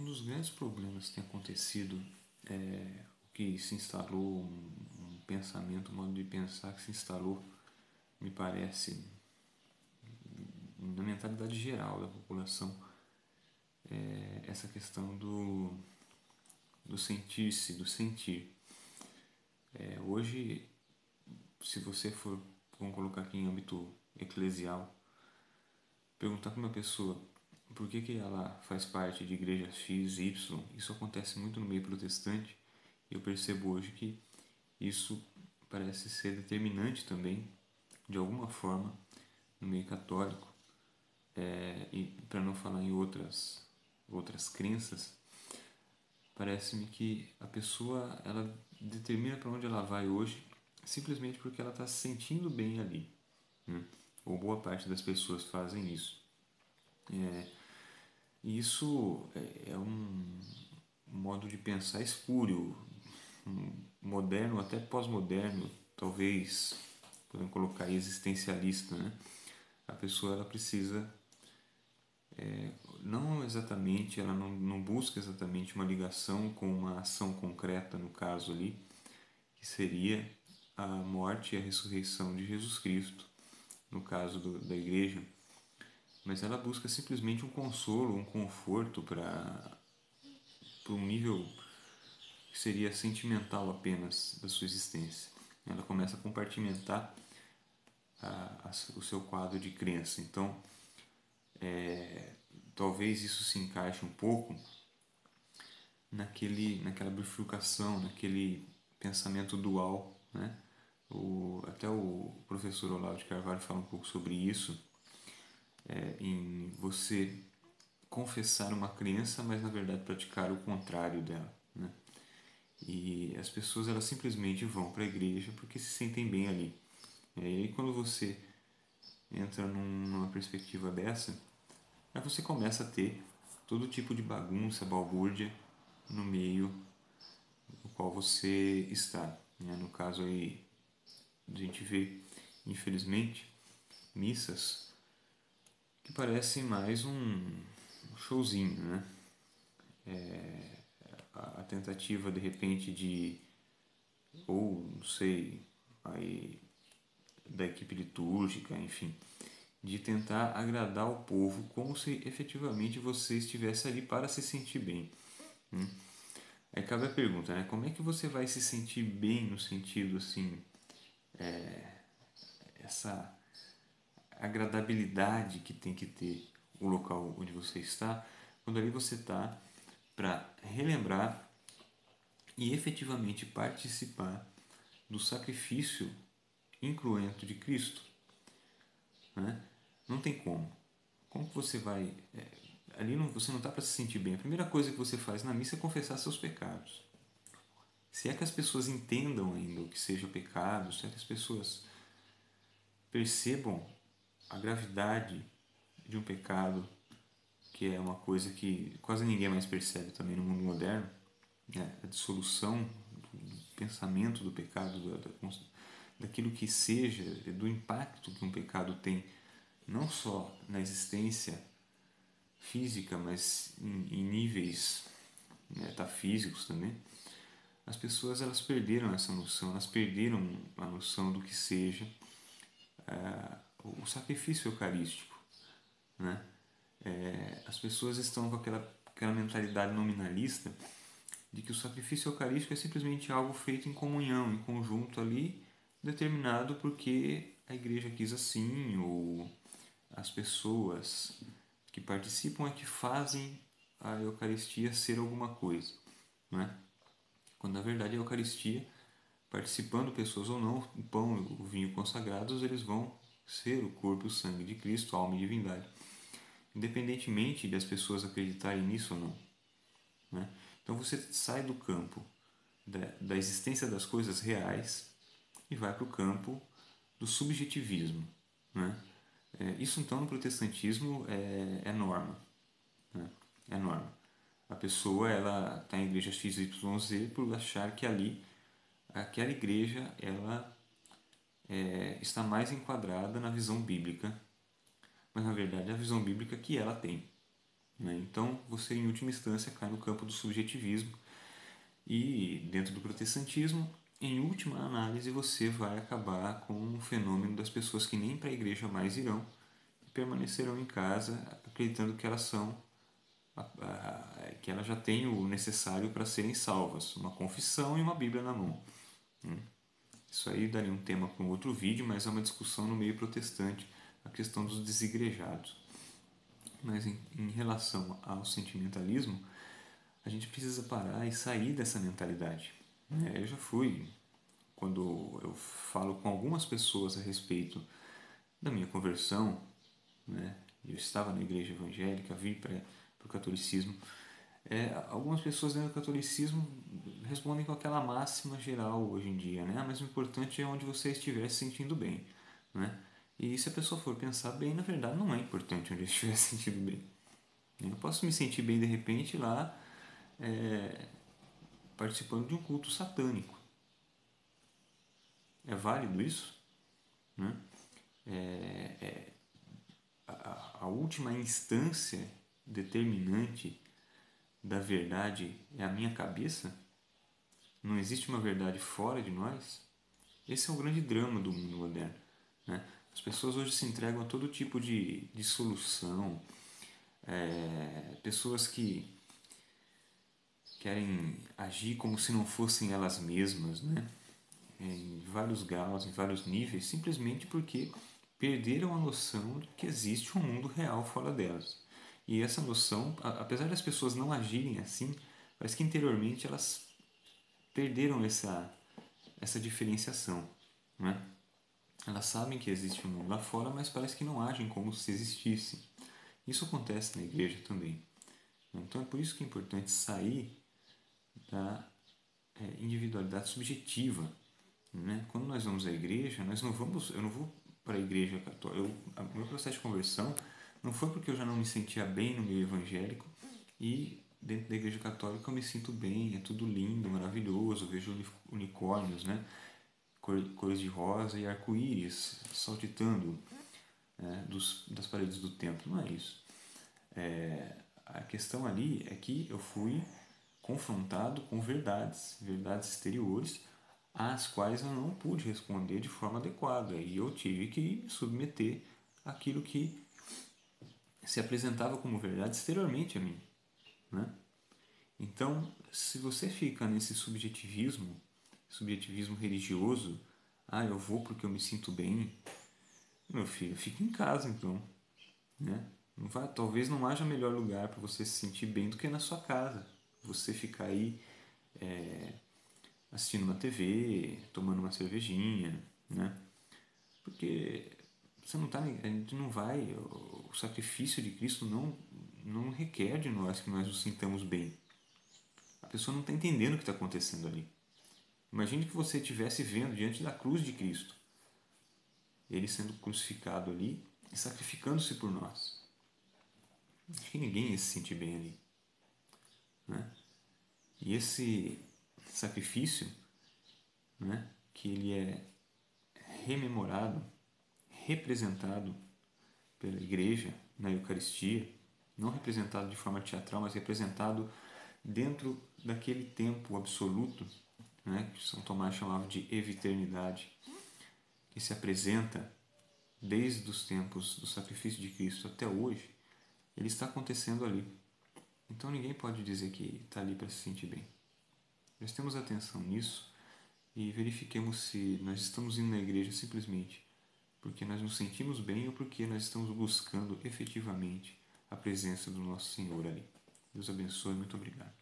Um dos grandes problemas que tem acontecido é o que se instalou, um pensamento, um modo de pensar que se instalou, me parece, na mentalidade geral da população, é essa questão do sentir-se, do sentir. Hoje, se você for, vamos colocar aqui em âmbito eclesial, perguntar para uma pessoa por que ela faz parte de igreja X, Y, isso acontece muito no meio protestante, e eu percebo hoje que isso parece ser determinante também, de alguma forma, no meio católico, e para não falar em outras crenças, parece-me que a pessoa ela determina para onde ela vai hoje simplesmente porque ela está se sentindo bem ali, né? Ou boa parte das pessoas fazem isso. E isso é um modo de pensar espúrio, moderno, até pós-moderno, talvez podemos colocar existencialista, né? A pessoa ela precisa, não exatamente, ela não busca exatamente uma ligação com uma ação concreta no caso ali, que seria a morte e a ressurreição de Jesus Cristo, no caso da igreja, mas ela busca simplesmente um consolo, um conforto para um nível que seria sentimental apenas da sua existência. Ela começa a compartimentar o seu quadro de crença. Então, talvez isso se encaixe um pouco naquela bifurcação, naquele pensamento dual, né? Até o professor Olavo de Carvalho fala um pouco sobre isso, em você confessar uma crença, mas na verdade praticar o contrário dela, né? E as pessoas elas simplesmente vão para a igreja porque se sentem bem ali. E aí quando você entra numa perspectiva dessa, aí você começa a ter todo tipo de bagunça, balbúrdia no meio no qual você está, né? No caso aí, a gente vê, infelizmente, missas que parecem mais um showzinho, né? A tentativa de repente de, ou não sei, aí da equipe litúrgica, enfim, de tentar agradar o povo como se efetivamente você estivesse ali para se sentir bem. Aí cabe a pergunta, né? Como é que você vai se sentir bem no sentido assim, essa agradabilidade que tem que ter o local onde você está, quando ali você está para relembrar e efetivamente participar do sacrifício incruento de Cristo, né? Não tem como. Como que você vai ali não, você não está para se sentir bem. A primeira coisa que você faz na missa é confessar seus pecados. Se é que as pessoas entendam ainda o que seja o pecado, se é que as pessoas percebam a gravidade de um pecado, que é uma coisa que quase ninguém mais percebe também no mundo moderno, né? A dissolução do pensamento do pecado, daquilo que seja, do impacto que um pecado tem, não só na existência física, mas em níveis metafísicos também. As pessoas elas perderam essa noção, elas perderam a noção do que seja o sacrifício eucarístico, né? As pessoas estão com aquela mentalidade nominalista de que o sacrifício eucarístico é simplesmente algo feito em comunhão, em conjunto ali, determinado porque a igreja quis assim, ou as pessoas que participam é que fazem a Eucaristia ser alguma coisa, né? Quando na verdade a Eucaristia, participando pessoas ou não, o pão e o vinho consagrados, eles vão ser o corpo e o sangue de Cristo, alma e divindade, independentemente das pessoas acreditarem nisso ou não, né? Então você sai do campo da existência das coisas reais e vai para o campo do subjetivismo, né? Isso então no protestantismo é norma, né? É norma. A pessoa ela está em igreja XYZ por achar que ali aquela igreja ela está mais enquadrada na visão bíblica, mas na verdade é a visão bíblica que ela tem, né? Então você, em última instância, cai no campo do subjetivismo e, dentro do protestantismo, em última análise, você vai acabar com o fenômeno das pessoas que nem para a igreja mais irão e permanecerão em casa acreditando que elas são que elas já têm o necessário para serem salvas, uma confissão e uma Bíblia na mão. Isso aí daria um tema para um outro vídeo, mas é uma discussão no meio protestante, a questão dos desigrejados. Mas em relação ao sentimentalismo, a gente precisa parar e sair dessa mentalidade. Eu já fui, quando eu falo com algumas pessoas a respeito da minha conversão, né? Eu estava na igreja evangélica, vim para o catolicismo. Algumas pessoas dentro do catolicismo respondem com aquela máxima geral hoje em dia, né? Mas o importante é onde você estiver se sentindo bem, né? E se a pessoa for pensar bem, na verdade não é importante onde eu estiver se sentindo bem. Eu posso me sentir bem de repente lá participando de um culto satânico. É válido isso? Né? A última instância determinante da verdade é a minha cabeça? Não existe uma verdade fora de nós? Esse é o grande drama do mundo moderno. Né? As pessoas hoje se entregam a todo tipo de solução, pessoas que querem agir como se não fossem elas mesmas, né? Em vários graus, em vários níveis, simplesmente porque perderam a noção de que existe um mundo real fora delas. E essa noção, apesar das pessoas não agirem assim, parece que interiormente elas perderam essa diferenciação. Né? Elas sabem que existe um mundo lá fora, mas parece que não agem como se existisse. Isso acontece na igreja também. Então é por isso que é importante sair da individualidade subjetiva. Né? Quando nós vamos à igreja, eu não vou para a igreja católica. O meu processo de conversão não foi porque eu já não me sentia bem no meio evangélico e dentro da igreja católica eu me sinto bem, é tudo lindo, maravilhoso, vejo unicórnios, né? Cores de rosa e arco-íris saltitando, né? Das paredes do templo. Não é isso. A questão ali é que eu fui confrontado com verdades exteriores, às quais eu não pude responder de forma adequada e eu tive que submeter aquilo que se apresentava como verdade exteriormente a mim, né? Então, se você fica nesse subjetivismo religioso, eu vou porque eu me sinto bem, meu filho, fica em casa então, né? Não vai, talvez não haja melhor lugar para você se sentir bem do que na sua casa. Você ficar aí assistindo uma TV, tomando uma cervejinha, né? Porque você não tá, a gente não vai, o sacrifício de Cristo não requer de nós que nós nos sintamos bem. A pessoa não está entendendo o que está acontecendo ali. Imagine que você estivesse vendo diante da cruz de Cristo, ele sendo crucificado ali e sacrificando-se por nós. Acho que ninguém ia se sentir bem ali, né? E esse sacrifício, né, que ele é rememorado, representado pela igreja na Eucaristia, não representado de forma teatral, mas representado dentro daquele tempo absoluto, né, que São Tomás chamava de eviternidade, que se apresenta desde os tempos do sacrifício de Cristo até hoje, ele está acontecendo ali. Então ninguém pode dizer que está ali para se sentir bem. Prestemos atenção nisso e verifiquemos se nós estamos indo na igreja simplesmente porque nós nos sentimos bem ou porque nós estamos buscando efetivamente a presença do nosso Senhor ali. Deus abençoe, muito obrigado.